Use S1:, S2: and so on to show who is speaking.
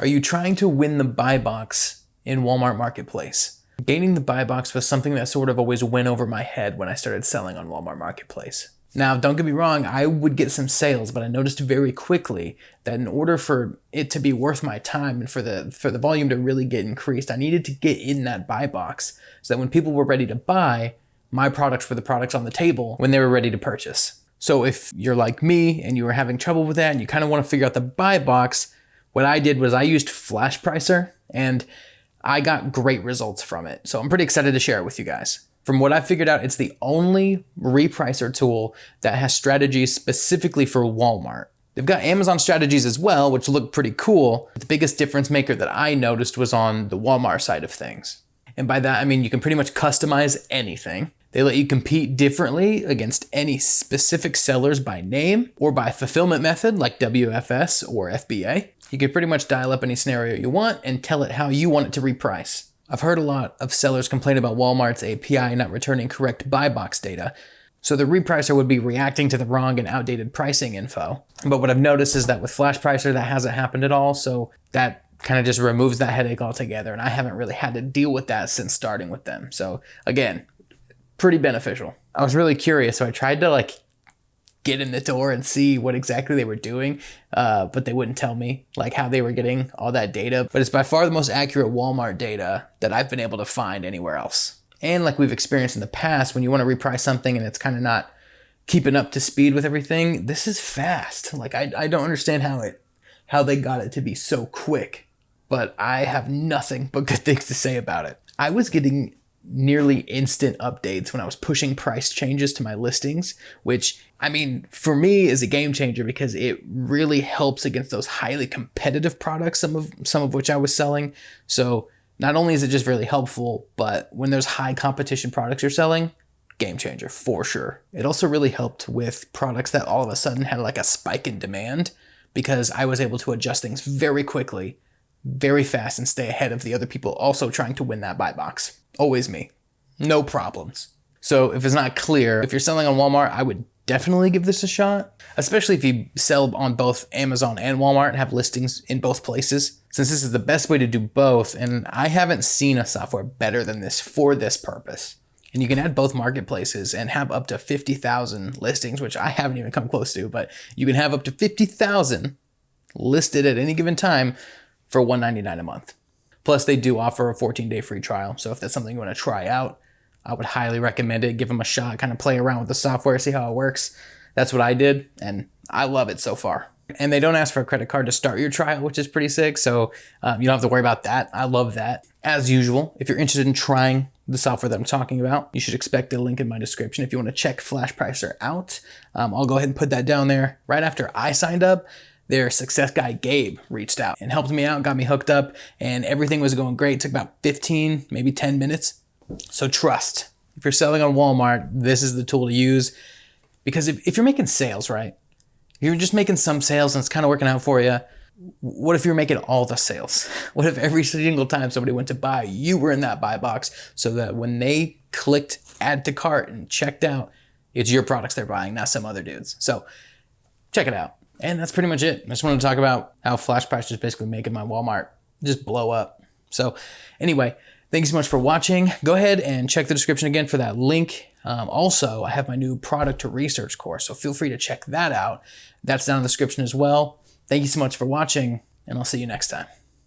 S1: Are you trying to win the buy box in Walmart Marketplace? Gaining the buy box was something that sort of always went over my head when I started selling on Walmart Marketplace. Now, don't get me wrong, I would get some sales, but I noticed very quickly that in order for it to be worth my time and for the volume to really get increased, I needed to get in that buy box so that when people were ready to buy, my products were the products on the table when they were ready to purchase. So if you're like me and you were having trouble with that and you kind of want to figure out the buy box, what I did was I used Flashpricer and I got great results from it. So I'm pretty excited to share it with you guys. From what I figured out, it's the only repricer tool that has strategies specifically for Walmart. They've got Amazon strategies as well, which look pretty cool. The biggest difference maker that I noticed was on the Walmart side of things. And by that, I mean you can pretty much customize anything. They let you compete differently against any specific sellers by name or by fulfillment method like WFS or FBA. You can pretty much dial up any scenario you want and tell it how you want it to reprice. I've heard a lot of sellers complain about Walmart's API not returning correct buy box data. So the repricer would be reacting to the wrong and outdated pricing info. But what I've noticed is that with Flashpricer, that hasn't happened at all. So that kind of just removes that headache altogether. And I haven't really had to deal with that since starting with them. So again, pretty beneficial. I was really curious, so I tried to get in the door and see what exactly they were doing, but they wouldn't tell me how they were getting all that data. But it's by far the most accurate Walmart data that I've been able to find anywhere else. And like we've experienced in the past, when you want to reprice something and it's kind of not keeping up to speed with everything, this is fast. I don't understand how they got it to be so quick, but I have nothing but good things to say about it. I was getting nearly instant updates when I was pushing price changes to my listings, which I mean, for me is a game changer because it really helps against those highly competitive products, some of which I was selling. So not only is it just really helpful, but when there's high competition products you're selling, game changer for sure. It also really helped with products that all of a sudden had a spike in demand because I was able to adjust things very quickly, very fast, and stay ahead of the other people also trying to win that buy box. Always me. No problems. So if it's not clear, if you're selling on Walmart, I would definitely give this a shot, especially if you sell on both Amazon and Walmart and have listings in both places, since this is the best way to do both, and I haven't seen a software better than this for this purpose. And you can add both marketplaces and have up to 50,000 listings, which I haven't even come close to, but you can have up to 50,000 listed at any given time for $199 a month. Plus, they do offer a 14-day free trial. So if that's something you want to try out, I would highly recommend it. Give them a shot, kind of play around with the software, see how it works. That's what I did, and I love it so far. And they don't ask for a credit card to start your trial, which is pretty sick. So you don't have to worry about that. I love that. As usual, if you're interested in trying the software that I'm talking about, you should expect a link in my description if you want to check Flashpricer out. I'll go ahead and put that down there. Right after I signed up, their success guy, Gabe, reached out and helped me out, got me hooked up, and everything was going great. It took about 15, maybe 10 minutes. So trust. If you're selling on Walmart, this is the tool to use. Because if you're making sales, right? You're just making some sales and it's kind of working out for you. What if you're making all the sales? What if every single time somebody went to buy, you were in that buy box so that when they clicked add to cart and checked out, it's your products they're buying, not some other dudes. So check it out. And that's pretty much it. I just wanted to talk about how Flashpricer is basically making my Walmart just blow up. So anyway, thank you so much for watching. Go ahead and check the description again for that link. Also, I have my new product to research course, so feel free to check that out. That's down in the description as well. Thank you so much for watching, and I'll see you next time.